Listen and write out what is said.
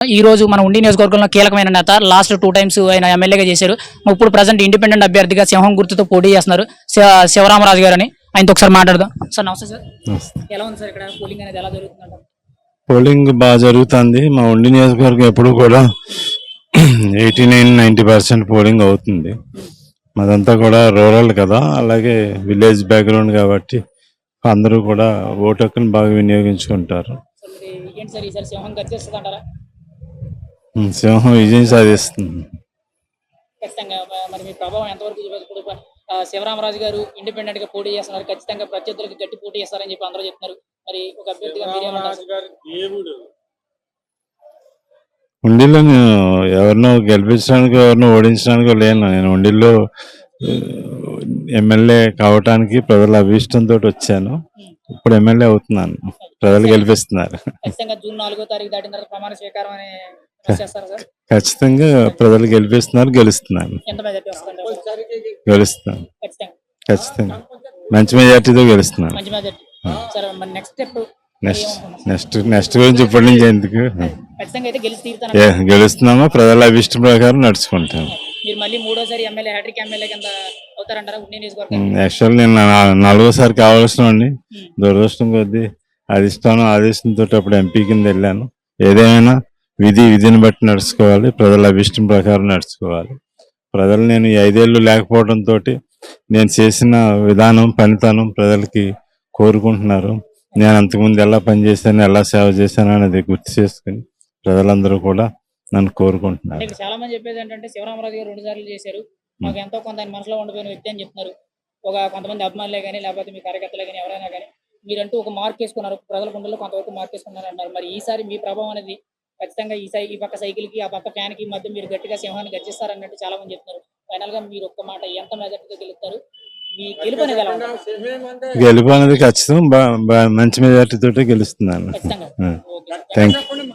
ఈ రోజు మన ఉండి నియోజకవర్గంలో కీలకమైన నేత లాస్ట్ 2 టైమ్స్ ఆయన ఎమ్మెల్యేగా చేశారు. ఇప్పుడు ప్రజెంట్ ఇండిపెండెంట్ అభ్యర్థిగా సింహం గుర్తుతో పోటీ చేస్తున్నారు శివరామరాజు గారు అని. ఆయనతో ఒకసారి మాట్లాడదాం. సార్ నమస్తే సార్. ఎలా ఉంది సార్ ఇక్కడ పోలింగ్ అనేది ఎలా జరుగుతుంది? పోలింగ్ బాగా జరుగుతుంది. మా ఉండి నియోజకవర్గం ఎప్పుడు కూడా 89-90% పోలింగ్ అవుతుంది. మాదంతా కూడా రూరల్ కదా, అలాగే విలేజ్ బ్యాక్గ్రౌండ్ కాబట్టి అందరూ కూడా ఓటు హక్కుని బాగా వినియోగించుకుంటారు. సింహం విజయం సాధిస్తుంది. శివరామరాజు గారు ఇండిపెండెంట్ గా పోటీ చేస్తున్నారు, ఖచ్చితంగా ప్రత్యర్థులకు గట్టి పోటీ చేస్తారని చెప్పి అందరూ చెప్తున్నారు. మరి ఒక అభ్యర్థిగా ఉండిలో నేను ఎవరినో గెలిపించడానికి ఎవరినో ఓడించడానికి లేను. నేను ఉండిలో ఎమ్మెల్యే కావటానికి ప్రజల అభిష్టంతో వచ్చాను. ఇప్పుడు ఎమ్మెల్యే అవుతున్నాను. ప్రజలు గెలిపిస్తున్నారు. జూన్ 4వ తారీఖు దాటిన తర్వాత ప్రమాణ స్వీకారం ఖచ్చితంగా ప్రజలు గెలిపిస్తున్నారు, గెలుస్తున్నాను. గెలుస్తాను ఖచ్చితంగా. మంచి మెజార్టీతో గెలుస్తున్నాను. నెక్స్ట్ గురించి ఇప్పటి నుంచి ఎందుకు, గెలుస్తున్నామో ప్రజల అభిష్టం ప్రకారం నడుచుకుంటాను. యాక్చువల్ నేను 4వసారి కావాల్సిన దురదృష్టం కొద్దీ ఆదేశంతో అప్పుడు ఎంపీ కింద వెళ్ళాను. ఏదేమైనా విధిని బట్టి నడుచుకోవాలి, ప్రజల అభిష్టం ప్రకారం నడుచుకోవాలి. ప్రజలు నేను 5 ఏళ్ళు లేకపోవడంతో నేను చేసిన విధానం పనితనం ప్రజలకి కోరుకుంటున్నారు. నేను అంతకుముందు ఎలా పనిచేశాను, ఎలా సేవ చేశాను అనేది గుర్తు చేసుకుని ప్రజలందరూ కూడా నన్ను కోరుకుంటున్నారు. చాలా మంది చెప్పేది ఏంటంటే శివరామరాజు గారు 2 సార్లు చేశారు, మాకు ఎంతో కొంత ఆయన మనసులో ఉండిపోయిన వ్యక్తి అని చెప్తున్నారు. కొంతమంది అభిమానులే కానీ లేకపోతే మీ కార్యకర్తలే కానీ ఎవరైనా కానీ మీరంటూ ఒక మార్క్ వేసుకున్నారు, ప్రజల గుండెల్లో కొంతవరకు మార్క్ వేసుకున్నారు అంటారు. మరి ఈసారి మీ ప్రభావం అనేది ఖచ్చితంగా ఈ పక్క సైకిల్ కి ఆ పక్క ఫ్యాన్ కి మధ్య మీరు గట్టిగా సింహాన్ని గర్జిస్తారు అన్నట్టు చాలా మంది చెప్తున్నారు. ఫైనల్ గా మీరు ఒక్క మాట ఎంత మెజార్టీతో గెలుస్తారు? మీ గెలుపు అనేది ఎలా ఉంటుంది? గెలుపు అనేది ఖచ్చితంగా మంచి మెజార్టీతో గెలుస్తున్నాను. ఖచ్చితంగా. Thank you.